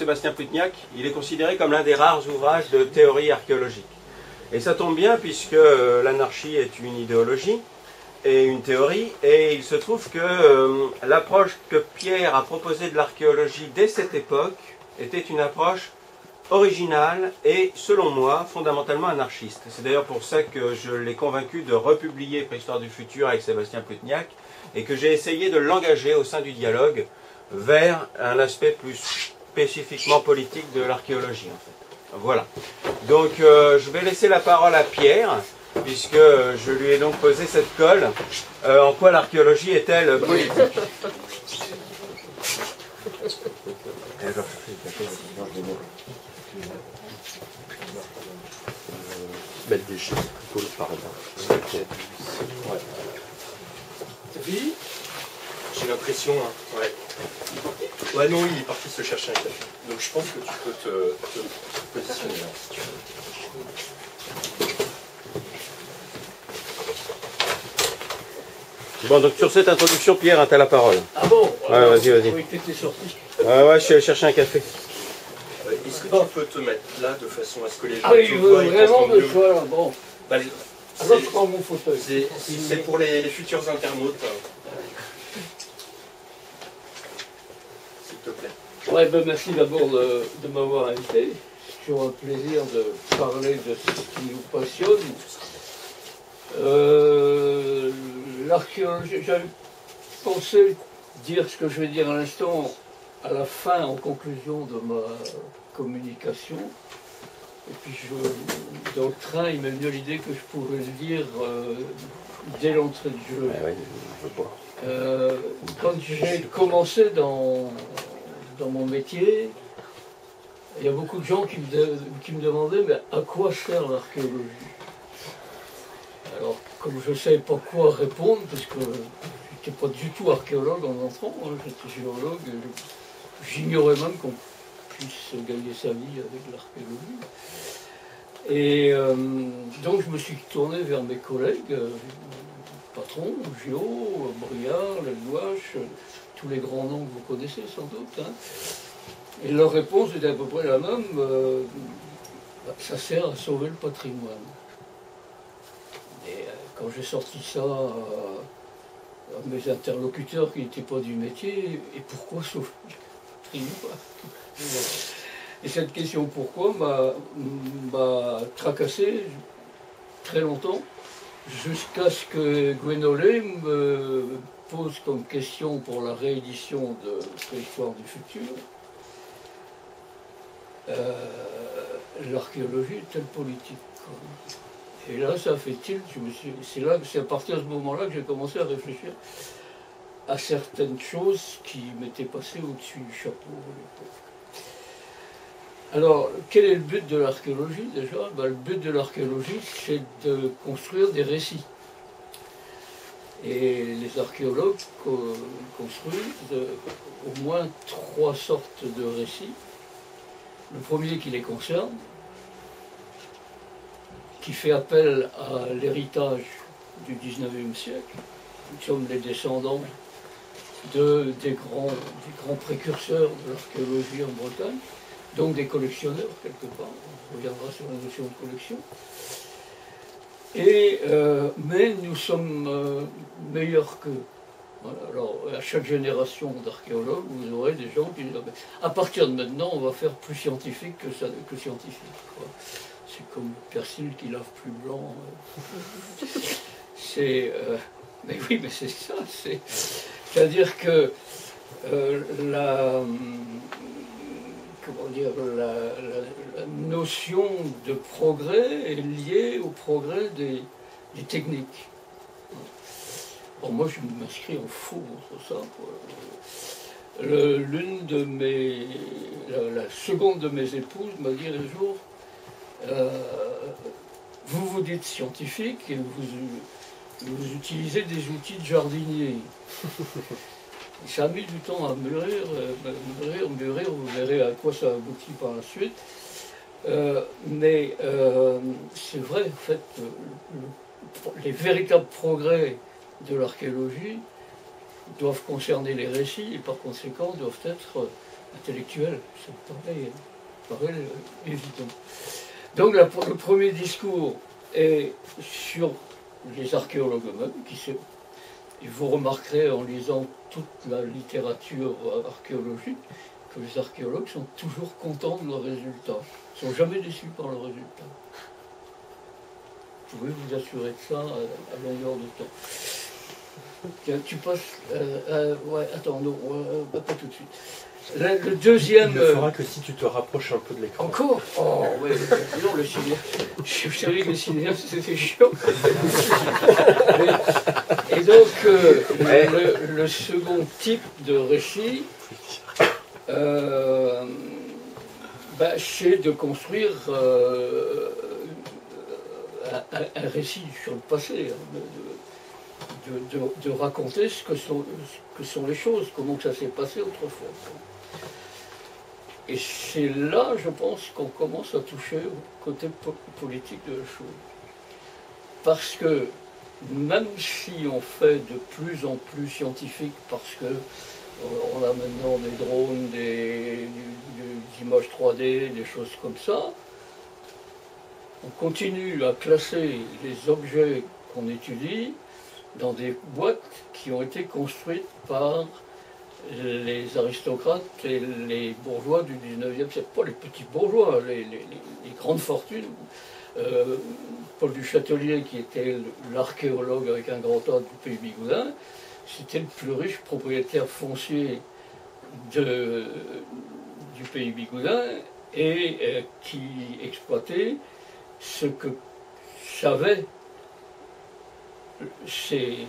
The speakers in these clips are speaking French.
Sébastien Plutniak, il est considéré comme l'un des rares ouvrages de théorie archéologique. Et ça tombe bien puisque l'anarchie est une idéologie et une théorie, et il se trouve que l'approche que Pierre a proposée de l'archéologie dès cette époque était une approche originale et, selon moi, fondamentalement anarchiste. C'est d'ailleurs pour ça que je l'ai convaincu de republier Préhistoire du futur avec Sébastien Plutniak, et que j'ai essayé de l'engager au sein du dialogue vers un aspect plus spécifiquement politique de l'archéologie, en fait. Voilà. Donc, je vais laisser la parole à Pierre, puisque je lui ai donc posé cette colle. En quoi l'archéologie est-elle politique? Belle déchet, plutôt le paragraphe. Ouais. Oui. J'ai l'impression, hein. Ouais. Ouais, non, il est parti se chercher un café. Donc je pense que tu peux te positionner là, si tu veux. Bon, donc sur cette introduction, Pierre, tu as la parole. Ah bon? Ouais, vas-y, vas-y. Oui, t'étais sorti. Ouais, je suis allé chercher un café. Est-ce que tu peux te mettre là de façon à ce que les gens Ah oui, te voient et vraiment t'entendent de mieux? choix là. Bon. Bah, Alors je prends mon fauteuil. c'est pour les futurs internautes. S'il te plaît. Ouais, ben merci d'abord de m'avoir invité. C'est toujours un plaisir de parler de ce qui nous passionne. L'archéologie, j'avais pensé dire ce que je vais dire à l'instant, à la fin, en conclusion de ma communication. Et puis dans le train, il m'est venu l'idée que je pourrais le dire dès l'entrée du jeu. Ouais, je vois. Quand j'ai commencé dans mon métier, il y a beaucoup de gens qui me demandaient mais à quoi sert l'archéologie? Alors, comme je ne savais pas quoi répondre, parce que je n'étais pas du tout archéologue en entrant, hein, j'étais géologue, j'ignorais même qu'on puisse gagner sa vie avec l'archéologie. Et donc je me suis tourné vers mes collègues, patrons, Géo, Briard, Lellouache, tous les grands noms que vous connaissez sans doute. Hein. Et leur réponse était à peu près la même, ça sert à sauver le patrimoine. Et quand j'ai sorti ça à mes interlocuteurs qui n'étaient pas du métier, et pourquoi sauver le patrimoine? Et cette question pourquoi m'a tracassé très longtemps, jusqu'à ce que Gwenolé me pose comme question pour la réédition de Préhistoire du futur. L'archéologie est-elle politique? Et là, ça fait tilt. C'est à partir de ce moment-là que j'ai commencé à réfléchir à certaines choses qui m'étaient passées au-dessus du chapeau à l'époque. Alors, quel est le but de l'archéologie déjà? Le but de l'archéologie, c'est de construire des récits. Et les archéologues construisent au moins 3 sortes de récits. Le premier qui les concerne, qui fait appel à l'héritage du XIXe siècle. Nous sommes les descendants des grands précurseurs de l'archéologie en Bretagne, donc des collectionneurs quelque part. On reviendra sur la notion de collection. Mais nous sommes meilleurs qu'eux. Voilà. Alors, à chaque génération d'archéologues, vous aurez des gens qui disent à partir de maintenant, on va faire plus scientifique que scientifique. Quoi. C'est comme le persil qui lave plus blanc. Mais oui, mais c'est ça. C'est-à-dire que la notion de progrès est liée au progrès des techniques. Bon, moi, je m'inscris en faux sur ça. La seconde de mes épouses m'a dit un jour, vous vous dites scientifique et vous utilisez des outils de jardinier. Ça a mis du temps à mûrir, vous verrez à quoi ça aboutit par la suite. Mais c'est vrai, en fait, les véritables progrès de l'archéologie doivent concerner les récits et par conséquent doivent être intellectuelle, ça me paraît évident. Donc le premier discours est sur les archéologues eux-mêmes, et vous remarquerez en lisant toute la littérature archéologique que les archéologues sont toujours contents de leurs résultats, ils ne sont jamais déçus par leurs résultats. Je pouvez vous assurer de ça à longueur de temps. Tiens, tu passes... ouais, attends, non, pas tout de suite. Le deuxième... Il ne fera que si tu te rapproches un peu de l'écran. Encore? Oh, ouais, non, le cinéaste. Je savais que le cinéaste, c'était chiant. Et donc, le second type de récit, c'est de construire un récit sur le passé, de raconter ce que sont les choses, comment ça s'est passé autrefois. Et c'est là, je pense, qu'on commence à toucher au côté politique de la chose. Parce que même si on fait de plus en plus scientifique, parce que on a maintenant des drones, des images 3D, des choses comme ça, on continue à classer les objets qu'on étudie dans des boîtes qui ont été construites par les aristocrates et les bourgeois du 19e siècle. Pas les petits bourgeois, les grandes fortunes. Paul du Châtelier, qui était l'archéologue avec un grand A du pays bigoudin, c'était le plus riche propriétaire foncier du pays bigoudin et qui exploitait ce que savaient ces...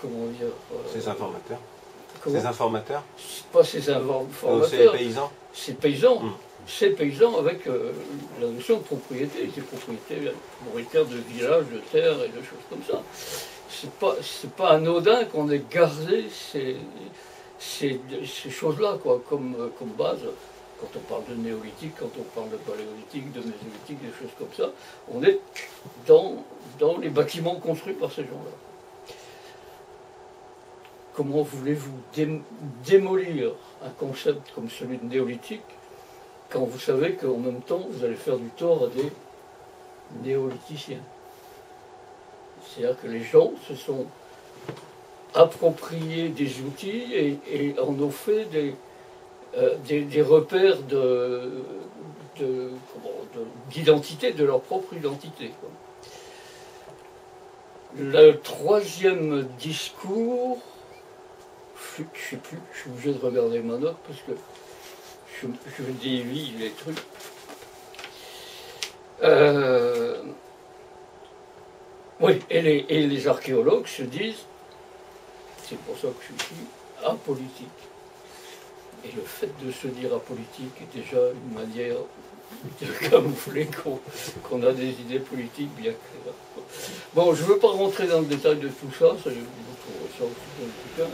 comment dire... Ces informateurs. Comment? Ces informateurs. Pas ces informateurs. Ces paysans. Ces paysans. Ces paysans avec la notion de propriété. Ils étaient propriétaires de villages, de terres et de choses comme ça. C'est pas anodin qu'on ait gardé ces choses-là comme base. Quand on parle de néolithique, quand on parle de paléolithique, de mésolithique, des choses comme ça, on est dans les bâtiments construits par ces gens-là. Comment voulez-vous démolir un concept comme celui de néolithique quand vous savez qu'en même temps vous allez faire du tort à des néolithiciens? C'est-à-dire que les gens se sont appropriés des outils et en ont fait des repères d'identité, de leur propre identité. Le troisième discours, je ne sais plus, je suis obligé de regarder ma note parce que je dévie les trucs. Oui, et les archéologues se disent, c'est pour ça que je suis apolitique. Et le fait de se dire apolitique est déjà une manière de camoufler qu'on a des idées politiques bien claires. Bon, je ne veux pas rentrer dans le détail de tout ça, ça vous trouverez ça aussi dans le bouquin.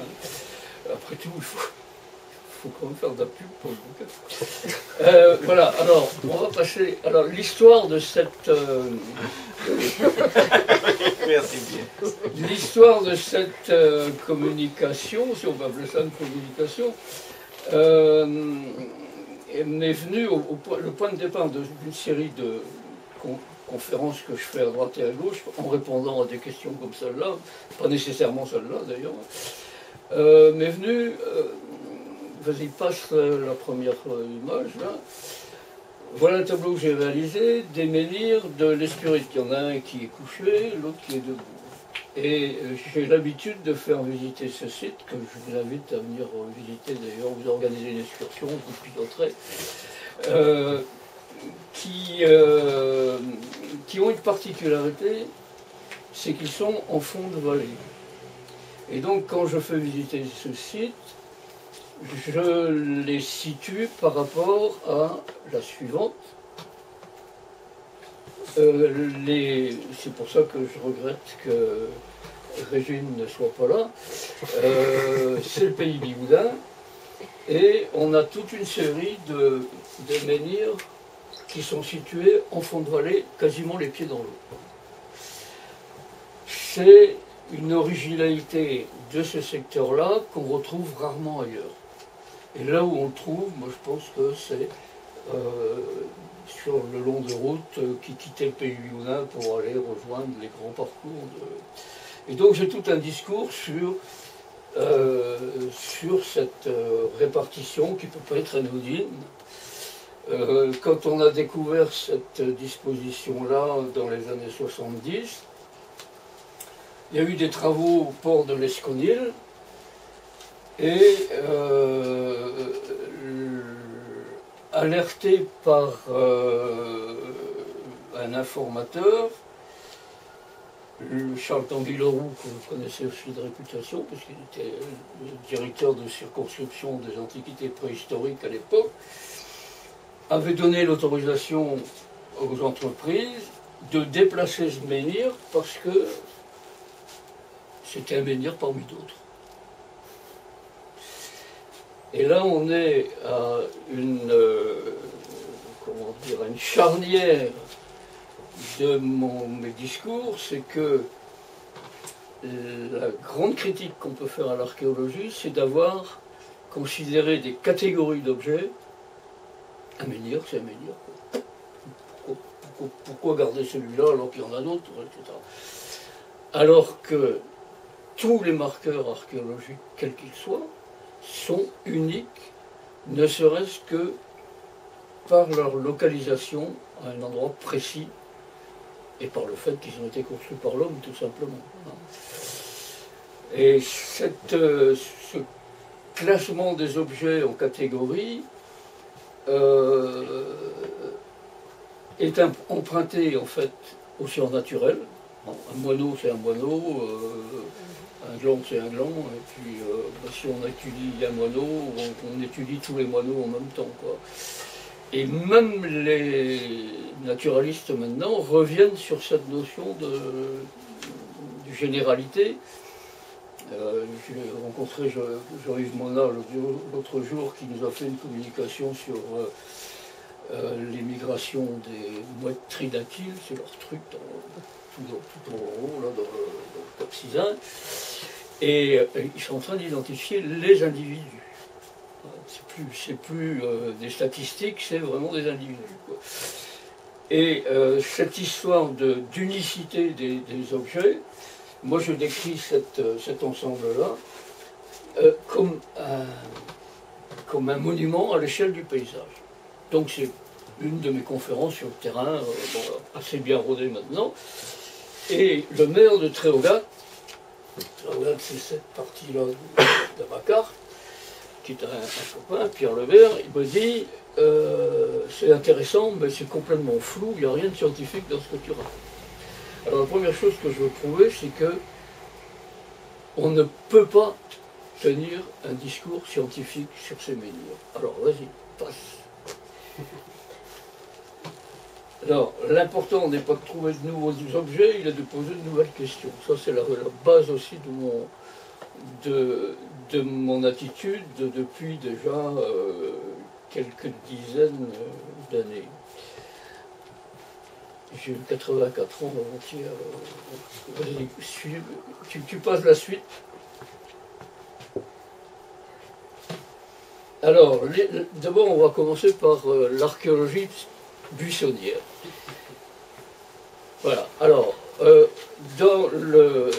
Après tout, il faut quand même faire de la pub pour le bouquin. Voilà, alors, on va passer... Alors, l'histoire de cette... Merci bien. L'histoire de cette communication, si on va appeler ça une communication, m'est venue le point de départ d'une série de conférences que je fais à droite et à gauche, en répondant à des questions comme celle-là, pas nécessairement celle-là d'ailleurs, m'est venue... Vas-y, passe la première image, là. Voilà un tableau que j'ai réalisé, des menhirs de l'Espurite. Il y en a un qui est couché, l'autre qui est debout. Et j'ai l'habitude de faire visiter ce site, que je vous invite à venir visiter d'ailleurs, vous organisez une excursion, vous piloterez, qui ont une particularité, c'est qu'ils sont en fond de vallée. Et donc quand je fais visiter ce site, je les situe par rapport à la suivante. C'est pour ça que je regrette que Régine ne soit pas là. C'est le pays bigoudin. Et on a toute une série de menhirs qui sont situés en fond de vallée, quasiment les pieds dans l'eau. C'est une originalité de ce secteur-là qu'on retrouve rarement ailleurs. Et là où on le trouve, moi je pense que c'est sur le long de route qui quittait le pays lyonnais pour aller rejoindre les grands parcours. Et donc j'ai tout un discours sur cette répartition qui ne peut pas être anodine. Quand on a découvert cette disposition-là dans les années 70, il y a eu des travaux au port de l'Esconil et alerté par un informateur, Charles Tanguy-Leroux, que vous connaissez aussi de réputation, parce qu'il était le directeur de circonscription des antiquités préhistoriques à l'époque, avait donné l'autorisation aux entreprises de déplacer ce menhir parce que c'était un menhir parmi d'autres. Et là, on est à une charnière de mes discours, c'est que la grande critique qu'on peut faire à l'archéologie, c'est d'avoir considéré des catégories d'objets. Un menhir, c'est un menhir. Pourquoi garder celui-là alors qu'il y en a d'autres, etc. Alors que tous les marqueurs archéologiques, quels qu'ils soient, sont uniques, ne serait-ce que par leur localisation à un endroit précis et par le fait qu'ils ont été construits par l'homme, tout simplement. Et ce classement des objets en catégories est emprunté en fait au surnaturel. Un moineau, c'est un moineau, un gland, c'est un gland, et puis si on étudie un moineau, on étudie tous les moineaux en même temps, quoi. Et même les naturalistes maintenant reviennent sur cette notion de généralité. J'ai rencontré Jean-Yves Monat l'autre jour qui nous a fait une communication sur les migrations des mouettes tridactyles, c'est leur truc tout en haut, là, dans le Cap Sizun. Et ils sont en train d'identifier les individus. C'est plus des statistiques, c'est vraiment des individus, quoi. Et cette histoire d'unicité des objets, moi je décris cet ensemble-là comme un monument à l'échelle du paysage. Donc c'est une de mes conférences sur le terrain, assez bien rodée maintenant. Et le maire de Tréogat, c'est cette partie-là de ma carte, qui est un copain, Pierre Levert, il me dit c'est intéressant, mais c'est complètement flou, il n'y a rien de scientifique dans ce que tu racontes. Alors la première chose que je veux prouver, c'est que on ne peut pas tenir un discours scientifique sur ces menhirs. Alors vas-y, passe. Alors, l'important n'est pas de trouver de nouveaux objets, il est de poser de nouvelles questions. Ça, c'est la base aussi de mon attitude depuis déjà quelques dizaines d'années. J'ai eu 84 ans avant-hier. Vas-y, tu passes la suite. Alors, d'abord, on va commencer par l'archéologie buissonnière. Voilà. Alors, dans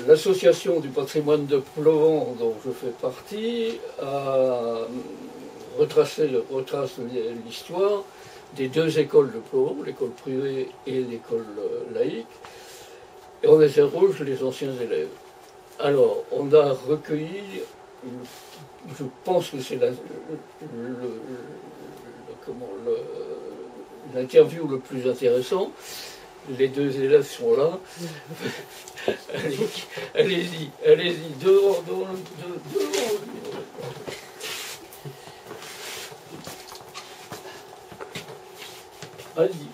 l'association du patrimoine de Plovan, dont je fais partie, retrace l'histoire des deux écoles de Plovan, l'école privée et l'école laïque, et on interroge les anciens élèves. Alors, on a recueilli, je pense que c'est l'interview le plus intéressant. Les deux élèves sont là. Allez-y, devant. Allez-y.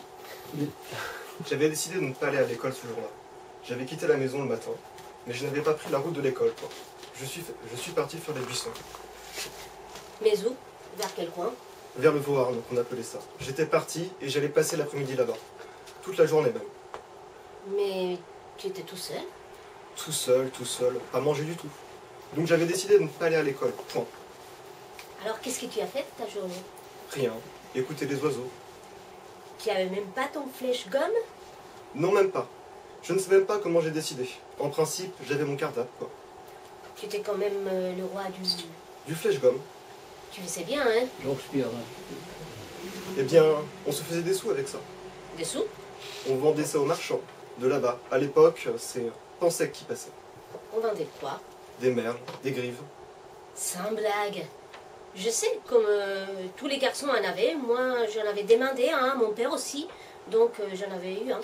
J'avais décidé de ne pas aller à l'école ce jour-là. J'avais quitté la maison le matin, mais je n'avais pas pris la route de l'école, quoi. Je suis parti faire des buissons. Mais où? Vers quel coin? Vers le Vauarn, on appelait ça. J'étais parti et j'allais passer l'après-midi là-bas. Toute la journée même. Mais tu étais tout seul? Tout seul, pas manger du tout. Donc j'avais décidé de ne pas aller à l'école, point. Alors, qu'est-ce que tu as fait de ta journée? Rien. Écouter les oiseaux. Tu avais même pas ton flèche-gomme? Non, même pas. Je ne sais même pas comment j'ai décidé. En principe, j'avais mon cartable, quoi. Tu étais quand même le roi du... Du flèche-gomme. Tu le sais bien, hein? J'inspire. Hein. Eh bien, on se faisait des sous avec ça. Des sous? On vendait ça aux marchands. De là-bas. À l'époque, c'est Pansec qui passait. On vendait quoi? Des merles, des grives. Sans blague. Je sais, comme tous les garçons en avaient, moi j'en avais demandé, hein, mon père aussi, donc j'en avais eu un.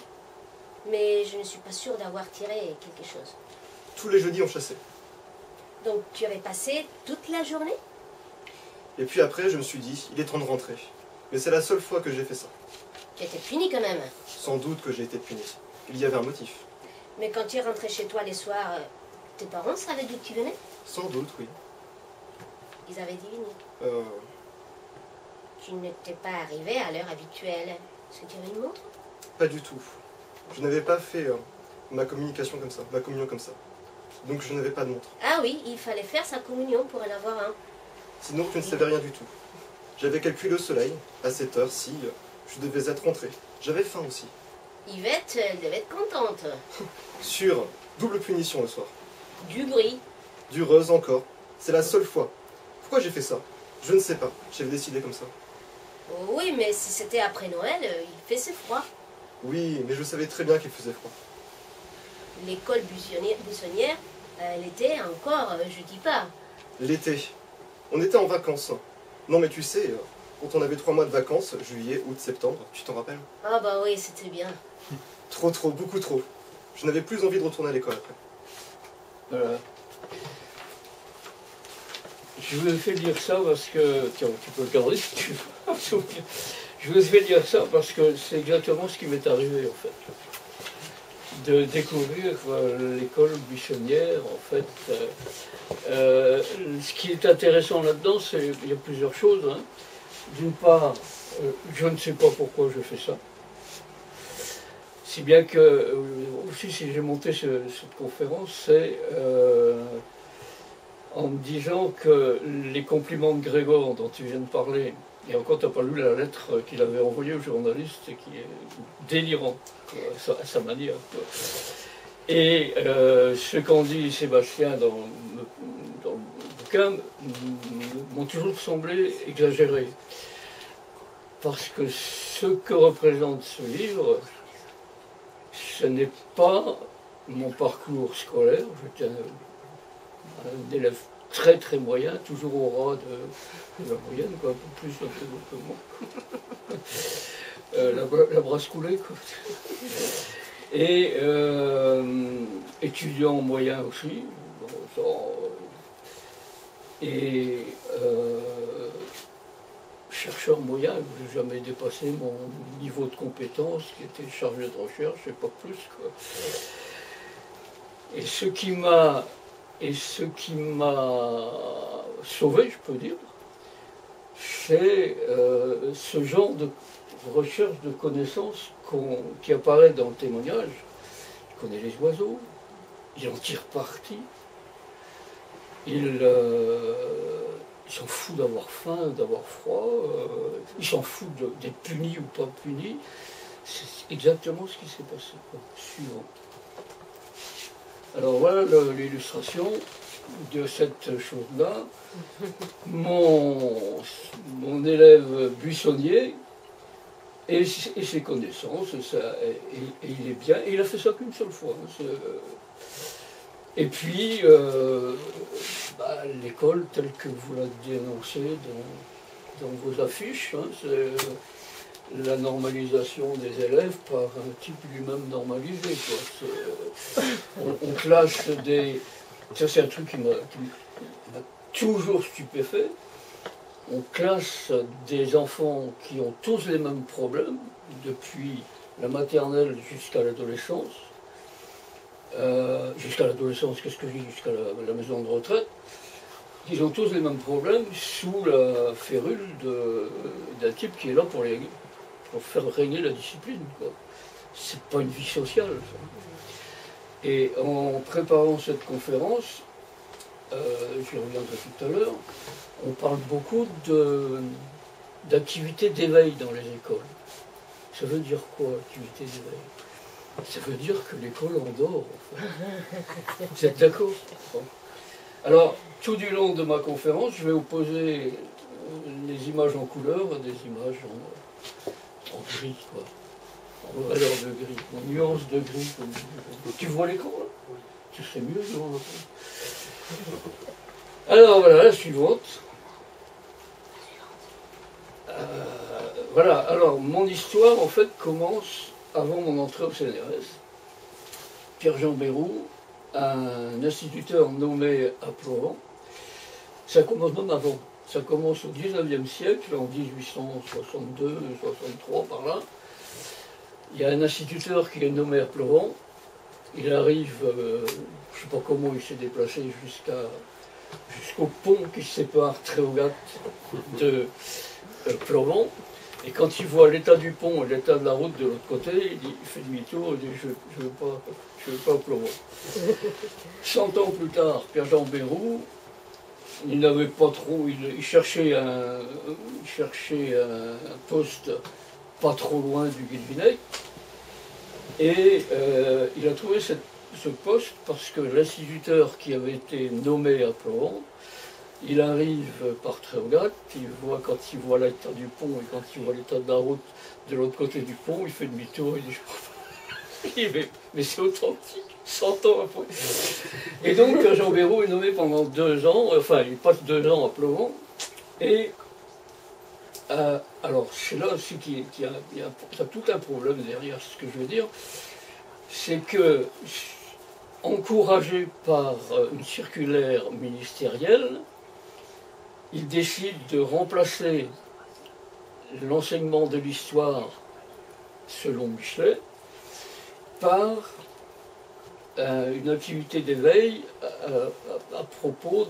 Mais je ne suis pas sûre d'avoir tiré quelque chose. Tous les jeudis, on chassait. Donc tu avais passé toute la journée? Et puis après, je me suis dit, il est temps de rentrer. Mais c'est la seule fois que j'ai fait ça. Tu étais puni quand même. Sans doute que j'ai été puni. Il y avait un motif. Mais quand tu rentrais chez toi les soirs, tes parents savaient d'où tu venais? Sans doute, oui. Ils avaient deviné. Tu n'étais pas arrivé à l'heure habituelle. Est-ce que tu avais une montre? Pas du tout. Je n'avais pas fait ma communication comme ça, ma communion comme ça. Donc je n'avais pas de montre. Ah oui, il fallait faire sa communion pour en avoir un. Sinon, tu ne savais rien du tout. J'avais calculé le soleil, à cette heure-ci, je devais être rentré. J'avais faim aussi. Yvette, elle devait être contente. Sur double punition le soir. Du bruit. Dureuse encore. C'est la seule fois. Pourquoi j'ai fait ça? Je ne sais pas. J'avais décidé comme ça. Oh oui, mais si c'était après Noël, il faisait froid. Oui, mais je savais très bien qu'il faisait froid. L'école buissonnière, l'été encore, je dis pas. L'été. On était en vacances. Non mais tu sais, quand on avait 3 mois de vacances, juillet, août, septembre, tu t'en rappelles? Ah bah oui, c'était bien. Trop, beaucoup trop. Je n'avais plus envie de retourner à l'école après. Je vous ai fait dire ça parce que... Tiens, tu peux le garder si tu veux. Je vous ai fait dire ça parce que c'est exactement ce qui m'est arrivé en fait. De découvrir l'école buissonnière, en fait. Ce qui est intéressant là-dedans, c'est il y a plusieurs choses. Hein. D'une part, je ne sais pas pourquoi je fais ça. Si bien que, aussi si j'ai monté cette conférence, c'est en me disant que les compliments de Grégor dont tu viens de parler, et encore tu n'as pas lu la lettre qu'il avait envoyée au journaliste, et qui est délirant à sa manière. Quoi. Et ce qu'en dit Sébastien dans le bouquin m'ont toujours semblé exagéré. Parce que ce que représente ce livre, ce n'est pas mon parcours scolaire. J'étais un élève très très moyen, toujours au ras de la moyenne, quoi, un peu plus que moi. La brasse coulée, quoi. Et étudiant moyen aussi. Et chercheur moyen, je n'ai jamais dépassé mon niveau de compétence, qui était chargé de recherche, et pas plus, quoi. Et ce qui m'a sauvé, je peux dire, c'est ce genre de recherche de connaissances qui apparaît dans le témoignage. Il connaît les oiseaux, il en tire parti, il s'en fout d'avoir faim, d'avoir froid, il s'en fout d'être puni ou pas puni. C'est exactement ce qui s'est passé. Quoi. Suivant. Alors voilà l'illustration de cette chose-là. Mon élève buissonnier et ses connaissances, et il est bien. Et il a fait ça qu'une seule fois. Et puis, l'école telle que vous la dénoncez dans vos affiches, hein, c'est la normalisation des élèves par un type lui-même normalisé. Quoi. On classe des... Ça, c'est un truc qui m'a toujours stupéfait. On classe des enfants qui ont tous les mêmes problèmes, depuis la maternelle jusqu'à l'adolescence. Jusqu'à l'adolescence, qu'est-ce que je dis? Jusqu'à la maison de retraite. Ils ont tous les mêmes problèmes sous la férule d'un type qui est là pour faire régner la discipline. C'est pas une vie sociale. Ça. Et en préparant cette conférence, j'y reviendrai tout à l'heure, on parle beaucoup d'activité d'éveil dans les écoles. Ça veut dire quoi, activité d'éveil? Ça veut dire que l'école endort, en fait. Vous êtes d'accord? Bon. Alors, tout du long de ma conférence, je vais opposer les images en couleur à des images en gris, quoi. En valeur de gris, en nuance de gris. Tu vois l'écran, là? Tu sais mieux, non? Alors, voilà, la suivante. Voilà, alors, mon histoire, en fait, commence avant mon entrée au CNRS. Pierre-Jean Bérou, un instituteur nommé à Provence. Ça commence même avant. Ça commence au 19e siècle, en 1862, 63, par là. Il y a un instituteur qui est nommé à Provence. Il arrive, je ne sais pas comment il s'est déplacé jusqu'au pont qui sépare Tréogat de Provence. Et quand il voit l'état du pont et l'état de la route de l'autre côté, il fait demi-tour et dit je ne veux pas à Provence. 100 ans plus tard, Pierre-Jean Bérou, il n'avait pas trop, il cherchait un poste pas trop loin du Guilvinec. Et il a trouvé ce poste parce que l'instituteur qui avait été nommé à Provence, il arrive par Tréogat, quand il voit l'état du pont et quand il voit l'état de la route de l'autre côté du pont, il fait demi-tour, il dit je crois pas. Mais c'est authentique, 100 ans après. Et donc Jean Bérou est nommé pendant 2 ans, enfin il passe 2 ans à Provence, et alors c'est là aussi qu'il y a tout un problème derrière ce que je veux dire, c'est que, encouragé par une circulaire ministérielle, il décide de remplacer l'enseignement de l'histoire selon Michelet par une activité d'éveil à propos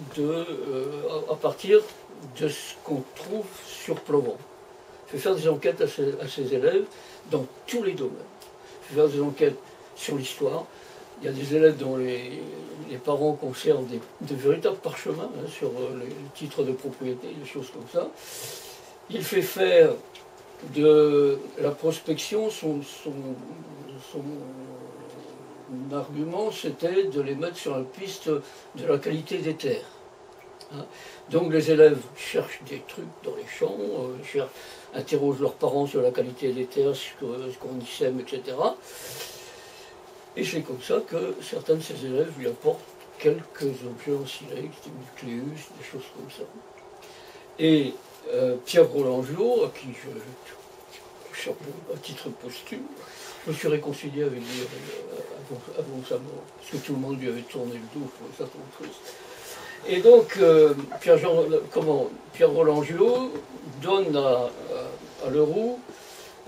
à partir de ce qu'on trouve sur Provence. Je vais faire des enquêtes à ces élèves dans tous les domaines. Je vais faire des enquêtes sur l'histoire. Il y a des élèves dont les parents conservent de véritables parchemins sur les titres de propriété, des choses comme ça. Il fait faire de la prospection, son argument, c'était de les mettre sur la piste de la qualité des terres. Donc les élèves cherchent des trucs dans les champs, interrogent leurs parents sur la qualité des terres, ce qu'on y sème, etc. Et c'est comme ça que certains de ces élèves lui apportent quelques objets en silex, des nucléus, des choses comme ça. Et Pierre Roland-Giraud, à qui à titre posthume, je me suis réconcilié avec lui avant sa mort, parce que tout le monde lui avait tourné le dos, je trouvais ça trop triste. Et donc, Pierre Roland-Giraud donne à Leroux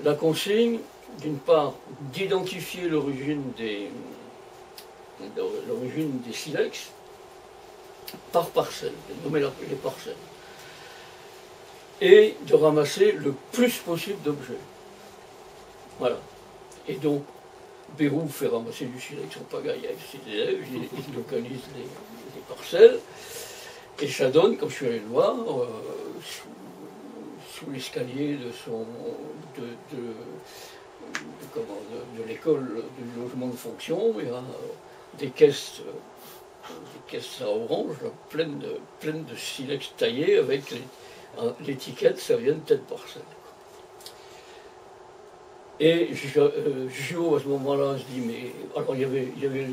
la consigne, d'une part, d'identifier l'origine des silex par parcelle, de nommer les parcelles, et de ramasser le plus possible d'objets. Voilà. Et donc, Bérou fait ramasser du silex en pagaille avec ses élèves, il localise les parcelles, et ça donne, quand je suis allé le voir, sous l'escalier de l'école du logement de fonction, il y a des caisses à orange pleines de silex taillés avec l'étiquette, ça vient de telle parcelle. Et Giraud, à ce moment-là, se dit, mais alors il y avait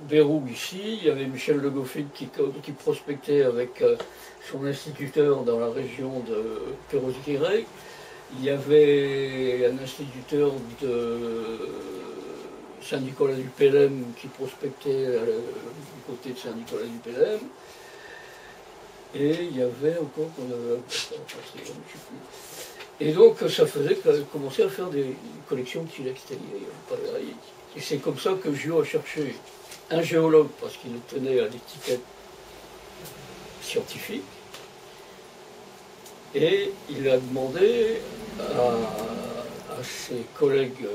Bérou ici, il y avait Michel Le Goffin qui prospectait avec son instituteur dans la région de Perros-Guirec. Il y avait un instituteur de Saint-Nicolas-du-Pélem qui prospectait du côté de Saint-Nicolas-du-Pélem. Et il y avait encore, je sais plus. Et donc ça faisait commencer à faire des collections de silex taillés. Et c'est comme ça que Giraud a cherché un géologue, parce qu'il tenait à l'étiquette scientifique, et il a demandé à ses collègues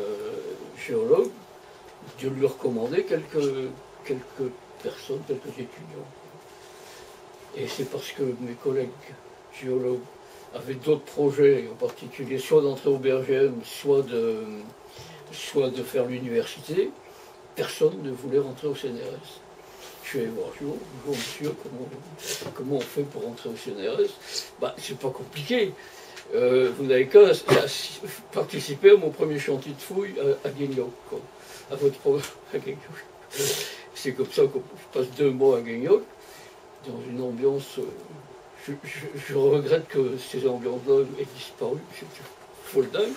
géologues de lui recommander quelques personnes, quelques étudiants. Et c'est parce que mes collègues géologues avaient d'autres projets, en particulier soit d'entrer au BRGM, soit de faire l'université, personne ne voulait rentrer au CNRS. Je suis allé voir bonjour monsieur, comment on fait pour rentrer au CNRS? Bah, c'est pas compliqué. Vous n'avez qu'à participer à mon premier chantier de fouille à Guignoc, quoi. À votre programme à Guignoc. C'est comme ça que je passe 2 mois à Guignoc, dans une ambiance. Je regrette que ces ambiances-là aient disparu, c'était folle dingue.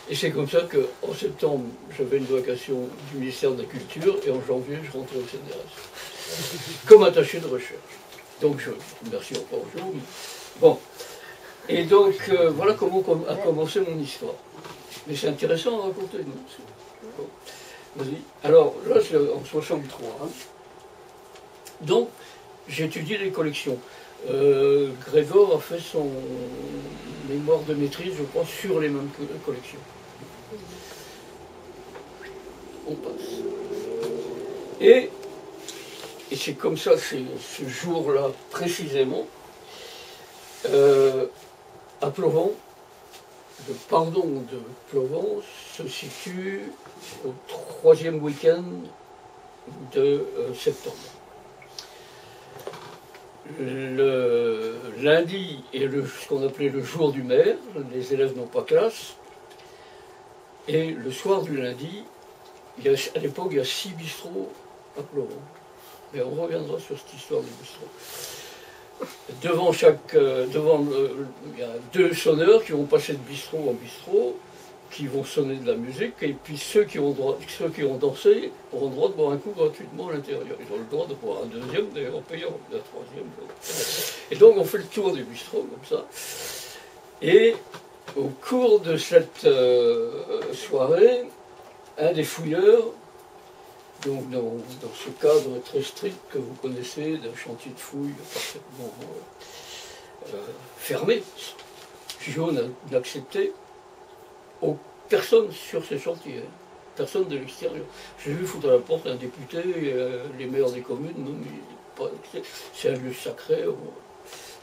Et c'est comme ça qu'en septembre, j'avais une vacation du ministère de la Culture, et en janvier, je rentrais au CNRS, comme attaché de recherche. Donc je remercie encore aujourd'hui. Bon. Et donc, voilà comment a commencé mon histoire. Mais c'est intéressant à raconter, non? Bon. Vas-y. Alors, là, c'est en 63. Hein. Donc, j'étudie les collections. Grévor a fait son mémoire de maîtrise, je crois, sur les mêmes collections. On passe. Et c'est comme ça, c'est ce jour-là précisément, à Plovent, le pardon de Plovent se situe au 3e week-end de septembre. Le lundi est ce qu'on appelait le jour du maire, les élèves n'ont pas classe, et le soir du lundi, à l'époque il y a 6 bistrots à Plovent. Mais on reviendra sur cette histoire des bistrots. Il y a 2 sonneurs qui vont passer de bistrot en bistrot, qui vont sonner de la musique, et puis ceux qui ont dansé auront le droit de boire un coup gratuitement à l'intérieur. Ils ont le droit de boire un deuxième, d'ailleurs en payant la 3e. Et donc on fait le tour du bistrot comme ça. Et au cours de cette soirée, un des fouilleurs, donc dans ce cadre très strict que vous connaissez, d'un chantier de fouilles parfaitement fermé, Gio n'a accepté personne sur ce chantier, personne de l'extérieur. J'ai vu foutre à la porte un député, les maires des communes, non, mais c'est un lieu sacré.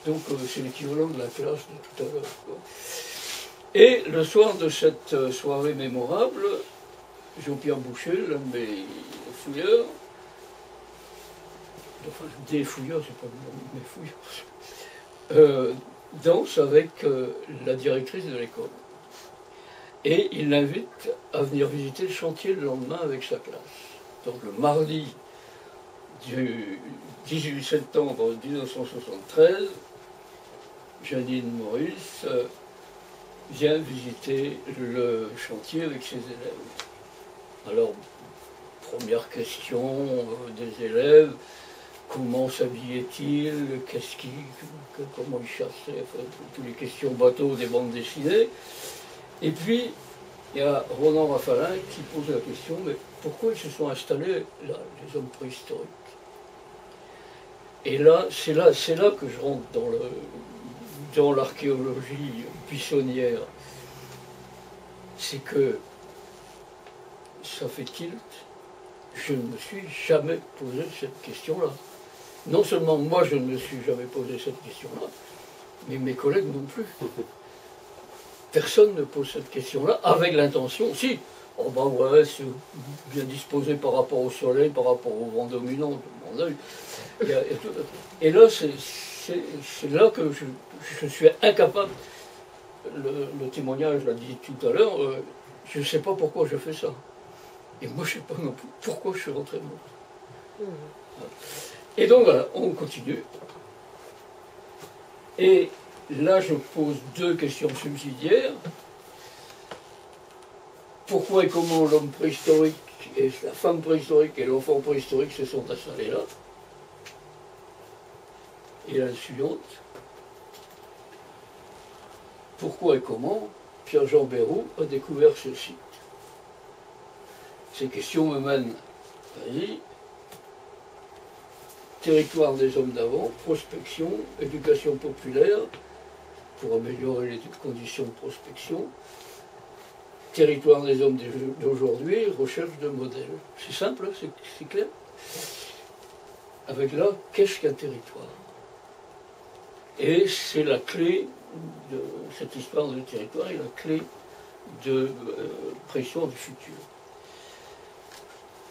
Donc c'est l'équivalent de la classe de tout à l'heure. Et le soir de cette soirée mémorable, Jean-Pierre Boucher, l'un de mes fouilleurs, enfin des fouilleurs, c'est pas mes fouilleurs, danse avec la directrice de l'école. Et il l'invite à venir visiter le chantier le lendemain avec sa classe. Donc le mardi du 18 septembre 1973, Janine Maurice vient visiter le chantier avec ses élèves. Alors, première question des élèves, comment s'habillait-il, comment il chassait, enfin, toutes les questions bateaux des bandes dessinées. Et puis, il y a Ronan Rafalin qui pose la question, mais pourquoi ils se sont installés là, les hommes préhistoriques? Et là, c'est là que je rentre dans l'archéologie buissonnière. C'est que ça fait tilt. Je ne me suis jamais posé cette question-là. Non seulement moi, je ne me suis jamais posé cette question-là, mais mes collègues non plus. Personne ne pose cette question-là avec l'intention, si, oh ben ouais, c'est bien disposé par rapport au soleil, par rapport au vent dominant de mon œil. Et là, c'est là que je suis incapable, le témoignage l'a dit tout à l'heure, je ne sais pas pourquoi je fais ça. Et moi, je ne sais pas non plus pourquoi je suis rentré moi. Et donc voilà, on continue. Et là, je pose 2 questions subsidiaires. Pourquoi et comment l'homme préhistorique et la femme préhistorique et l'enfant préhistorique se sont installés là? Et la suivante. Pourquoi et comment Pierre-Jean Bérou a découvert ce site? Ces questions me mènent à territoire des hommes d'avant, prospection, éducation populaire, pour améliorer les conditions de prospection, territoire des hommes d'aujourd'hui, recherche de modèles. C'est simple, c'est clair. Avec là, qu'est-ce qu'un territoire? Et c'est la clé de cette histoire de territoire et la clé de pression du futur.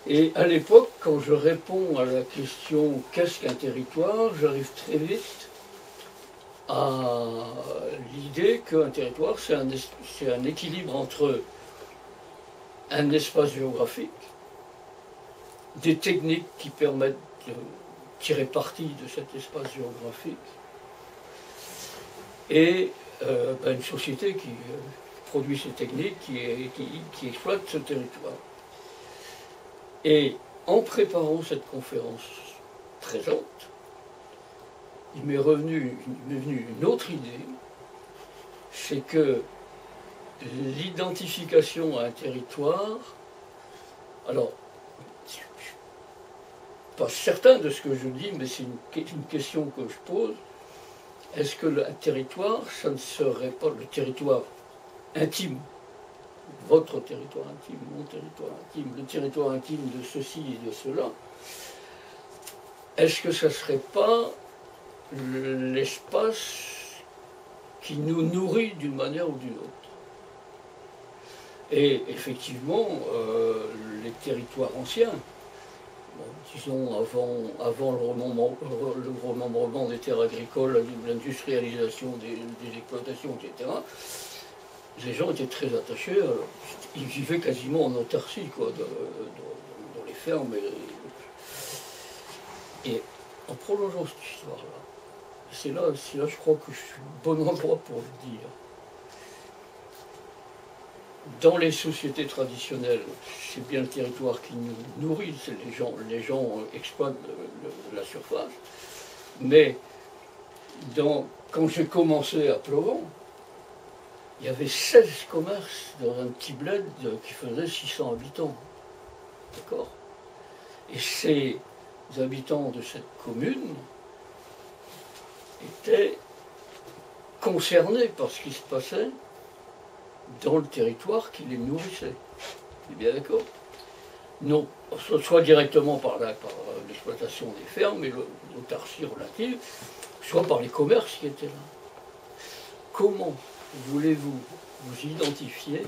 Et à l'époque, quand je réponds à la question « qu'est-ce qu'un territoire ?», j'arrive très vite à l'idée qu'un territoire, c'est un équilibre entre un espace géographique, des techniques qui permettent de tirer parti de cet espace géographique, et une société qui produit ces techniques, qui exploite ce territoire. Et en préparant cette conférence présente, il m'est venu une autre idée, c'est que l'identification à un territoire, alors, je ne suis pas certain de ce que je dis, mais c'est une question que je pose. Est-ce que un territoire, ça ne serait pas le territoire intime, votre territoire intime, mon territoire intime, le territoire intime de ceci et de cela, est-ce que ça ne serait pas l'espace qui nous nourrit d'une manière ou d'une autre? Et effectivement, les territoires anciens, disons avant le remembrement des terres agricoles, l'industrialisation des exploitations, etc., les gens étaient très attachés, ils vivaient quasiment en autarcie, quoi, dans les fermes. Et en prolongeant cette histoire-là, c'est là, je crois que je suis au bon endroit pour le dire. Dans les sociétés traditionnelles, c'est bien le territoire qui nous nourrit, les gens exploitent la surface. Mais quand j'ai commencé à Plovent, il y avait 16 commerces dans un petit bled qui faisait 600 habitants. D'accord ? Et ces habitants de cette commune étaient concernés par ce qui se passait dans le territoire qui les nourrissait. Vous êtes bien d'accord? Non, soit directement par l'exploitation des fermes et l'autarcie relative, soit par les commerces qui étaient là. Comment voulez-vous vous identifier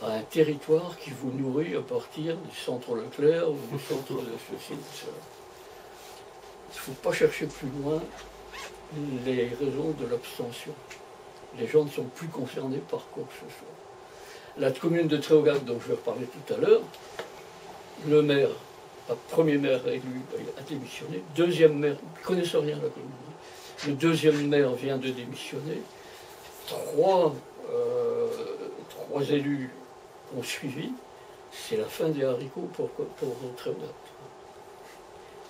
à un territoire qui vous nourrit à partir du centre Leclerc ou du centre de ceci, de cela? Il ne faut pas chercher plus loin les raisons de l'abstention. Les gens ne sont plus concernés par quoi que ce soit. La commune de Tréogat, dont je vais reparler tout à l'heure, le maire, le premier maire élu, a démissionné. Deuxième maire, il ne connaissait rien à la commune. Le deuxième maire vient de démissionner. Trois élus ont suivi. C'est la fin des haricots pour Tréogat.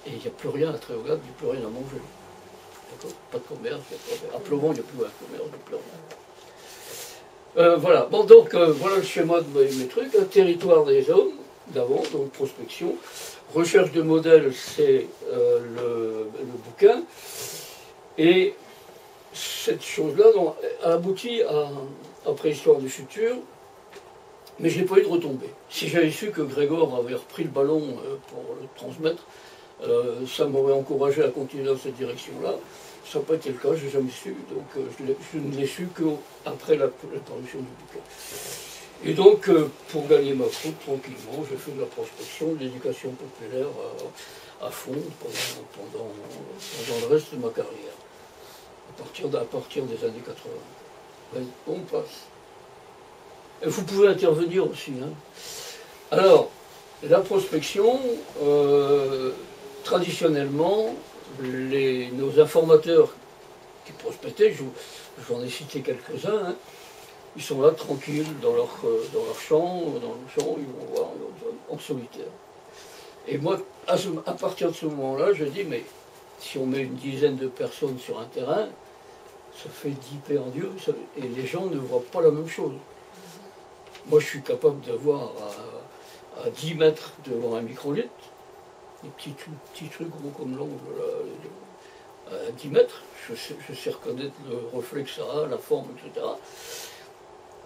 Et il n'y a plus rien à Tréogat, il n'y a plus rien à manger. Pas de commerce, à Plovent, il n'y a plus un commerce, il n'y a plus rien. Voilà, bon, donc voilà le schéma de mes trucs. Un territoire des hommes, d'avant, donc prospection. Recherche de modèles, c'est le bouquin. Et cette chose-là a abouti à Préhistoire du futur, mais je n'ai pas eu de retombée. Si j'avais su que Grégor avait repris le ballon pour le transmettre, ça m'aurait encouragé à continuer dans cette direction-là. Ça n'a pas été le cas, je n'ai jamais su, donc je ne l'ai su qu'après la parution du bouquin. Et donc, pour gagner ma croûte, tranquillement, j'ai fait de la prospection, de l'éducation populaire à fond pendant le reste de ma carrière, à partir des années 80. Ouais, on passe. Et vous pouvez intervenir aussi. Hein. Alors, la prospection, traditionnellement, nos informateurs qui prospectaient, j'en ai cité quelques-uns, hein, ils sont là tranquilles dans leur champ, ils vont voir en solitaire. Et moi, à partir de ce moment-là, je dis, mais si on met une dizaine de personnes sur un terrain, ça fait 10 perdus, et les gens ne voient pas la même chose. Moi, je suis capable de voir à 10 mètres devant un microlitre, des petits trucs gros comme l'ongle, à 10 mètres, je sais reconnaître le reflet que ça a, la forme, etc.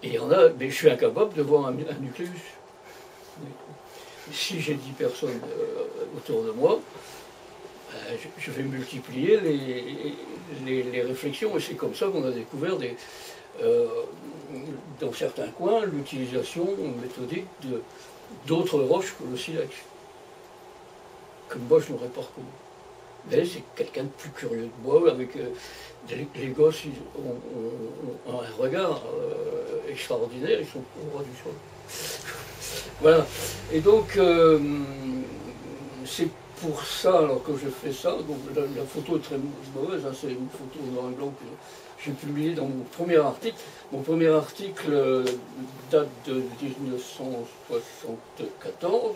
Et il y en a, mais je suis incapable de voir un nucléus. Si j'ai 10 personnes autour de moi, je vais multiplier les réflexions, et c'est comme ça qu'on a découvert dans certains coins l'utilisation méthodique d'autres roches que le silex, que moi je n'aurais pas reconnu. Mais c'est quelqu'un de plus curieux de moi, avec les gosses ils ont un regard extraordinaire, ils sont au roi du sol. Voilà. Et donc, c'est pour ça alors que je fais ça. Donc la photo est très mauvaise, hein, c'est une photo noir et blanc que j'ai publiée dans mon premier article. Mon premier article date de 1974.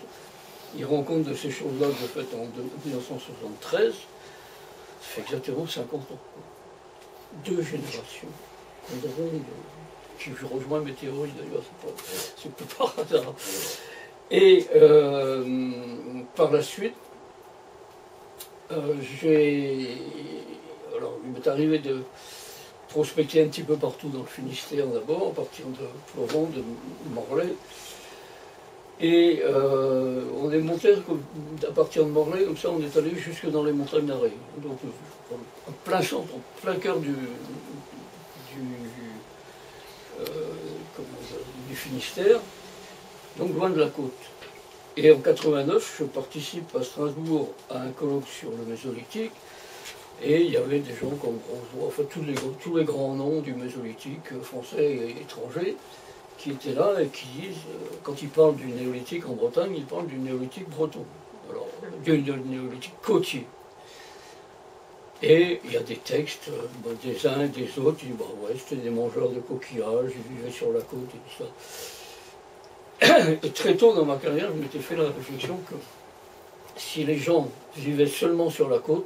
Il rend compte de ces choses-là que j'ai faites en 1973. Ça fait exactement 50 ans. 2 générations. Qui rejoint mes théories d'ailleurs, c'est pas par hasard. Et par la suite, alors il m'est arrivé de prospecter un petit peu partout dans le Finistère d'abord, à partir de Ploron, de Morlaix. Et on est monté à partir de Morlaix, comme ça on est allé jusque dans les montagnes d'Arrée. Donc en plein centre, en plein cœur du Finistère, donc loin de la côte. Et en 89, je participe à Strasbourg à un colloque sur le Mésolithique, et il y avait des gens comme Roseau, enfin tous les grands noms du Mésolithique, français et étrangers, qui étaient là et qui disent, quand ils parlent du néolithique en Bretagne, ils parlent du néolithique breton, alors du néolithique côtier. Et il y a des textes, des uns et des autres, qui disent, bah ouais, c'était des mangeurs de coquillages, ils vivaient sur la côte et tout ça. Et très tôt dans ma carrière, je m'étais fait la réflexion que si les gens vivaient seulement sur la côte,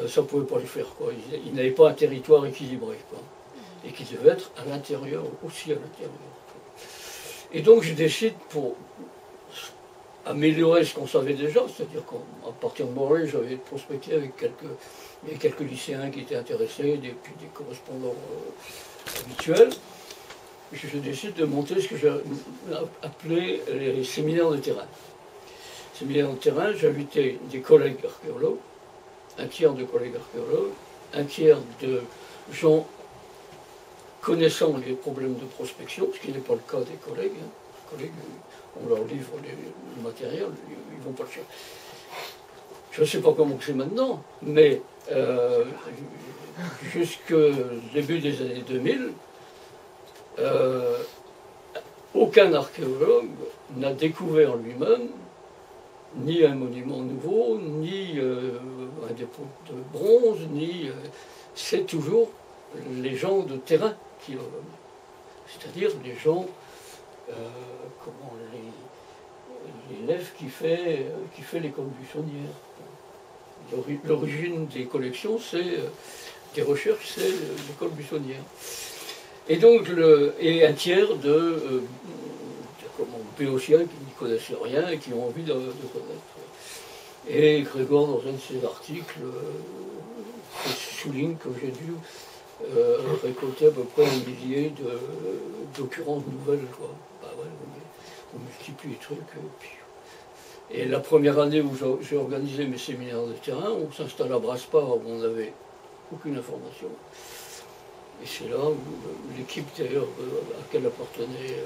ça ne pouvait pas le faire, quoi. Ils n'avaient pas un territoire équilibré, quoi. Et qu'ils devaient être à l'intérieur, aussi à l'intérieur. Et donc je décide, pour améliorer ce qu'on savait déjà, c'est-à-dire qu'à partir de Morlaix, j'avais prospecté avec quelques lycéens qui étaient intéressés, puis des correspondants habituels. Je décide de monter ce que j'ai appelé les séminaires de terrain. Séminaires de terrain, j'invitais des collègues archéologues, un tiers de collègues archéologues, un tiers de gens connaissant les problèmes de prospection, ce qui n'est pas le cas des collègues. Hein. Les collègues, on leur livre le matériel, ils ne vont pas le chercher. Je ne sais pas comment c'est maintenant, mais jusqu'au début des années 2000, aucun archéologue n'a découvert lui-même ni un monument nouveau, ni un dépôt de bronze, c'est toujours les gens de terrain qui c'est-à-dire les gens, l'élève qui fait l'école buissonnière. L'origine des collections, des recherches, c'est l'école buissonnière. Et donc, un tiers de béotiens qui n'y connaissent rien et qui ont envie de connaître. Et Grégor, dans un de ses articles, souligne que j'ai dû récolter à peu près 1 millier d'occurrences nouvelles, quoi. Bah ouais, on multiplie les trucs. Et la première année où j'ai organisé mes séminaires de terrain, on s'installe à Brasparts où on n'avait aucune information. Et c'est là où l'équipe d'ailleurs à laquelle appartenait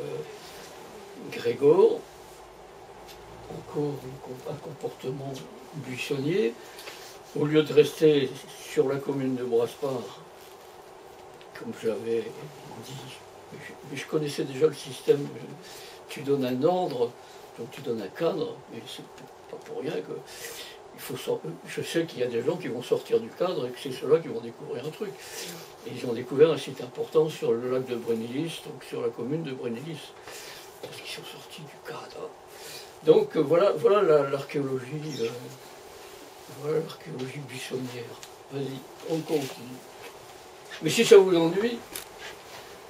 Grégor, encore un comportement buissonnier, au lieu de rester sur la commune de Brasparts, comme j'avais dit, mais je connaissais déjà le système, tu donnes un ordre, donc tu donnes un cadre, mais c'est pas pour rien que je sais qu'il y a des gens qui vont sortir du cadre et que c'est ceux-là qui vont découvrir un truc. Et ils ont découvert un site important sur le lac de Brennilis, donc sur la commune de Brennilis, parce qu'ils sont sortis du cadre. Donc voilà l'archéologie, voilà l'archéologie buissonnière. Vas-y, on continue. Mais si ça vous ennuie,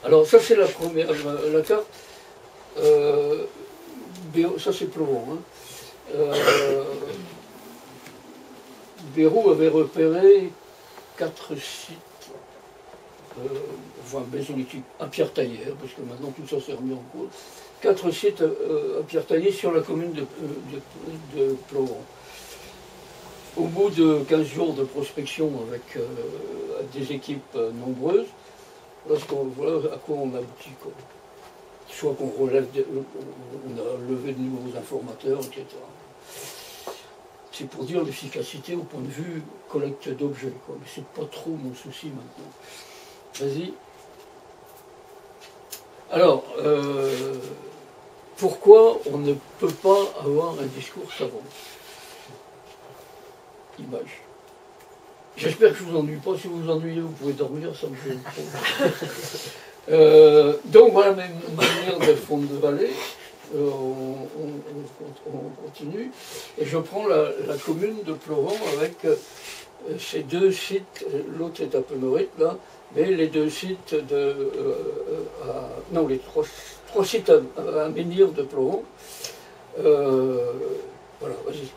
alors ça c'est la première, la carte, ça c'est Ploron. Hein. Bérou avait repéré 4 sites, mésolithiques, à pierre taillée, hein, parce que maintenant tout ça s'est remis en cause. 4 sites à pierre taillée sur la commune de Ploron. au bout de 15 jours de prospection avec des équipes nombreuses, voilà à quoi on aboutit. Quoi. Soit qu'on relève, on a levé de nouveaux informateurs, etc. C'est pour dire l'efficacité au point de vue collecte d'objets. Mais c'est pas trop mon souci maintenant. Vas-y. Alors, pourquoi on ne peut pas avoir un discours savant? Image. J'espère que je ne vous ennuie pas. Si vous vous ennuyez, vous pouvez dormir, ça me fait trop. Donc voilà ma manière de fond de vallée. On continue. Et je prends la commune de Ploran avec ces deux sites. L'autre est à Penaurit, là. Mais les deux sites non, les trois sites à Menhir de Ploran. Voilà, vas-y,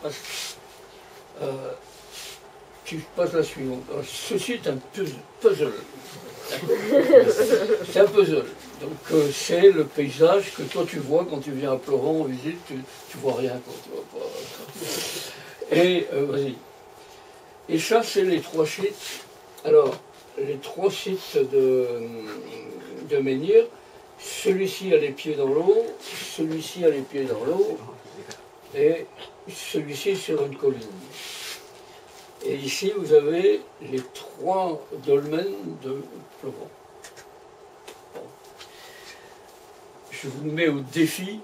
passe. Tu passes la suivante. Alors, ceci est un puzzle. C'est un puzzle. Donc c'est le paysage que toi tu vois quand tu viens à Ploran en visite, tu vois rien. Quoi, tu vois pas. Et vas-y. Et ça, c'est les trois sites. Alors, les trois sites de Menhir, celui-ci a les pieds dans l'eau, celui-ci a les pieds dans l'eau, et celui-ci sur une colline. Et ici, vous avez les trois dolmens de Ploran. Bon. Je vous mets au défi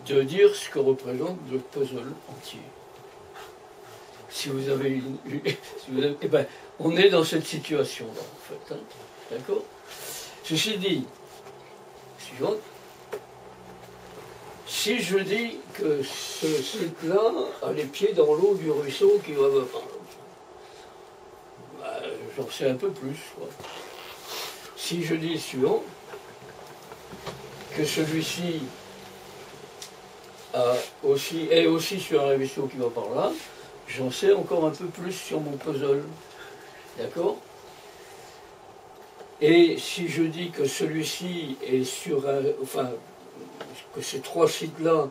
de dire ce que représente le puzzle entier. Si vous avez eh ben, on est dans cette situation-là, en fait. Hein. D'accord? Ceci dit, suivante. Si je dis que ce site-là a les pieds dans l'eau du ruisseau qui va me parler, j'en sais un peu plus. Quoi. Si je dis suivant, que celui-ci est aussi sur un ruisseau qui va par là, j'en sais encore un peu plus sur mon puzzle. D'accord? Et si je dis que celui-ci est sur un... Enfin, que ces trois sites-là,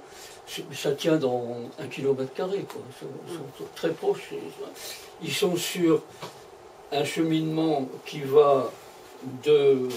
ça tient dans 1 km², quoi. Ils sont très proches. Ils sont sur un cheminement qui va de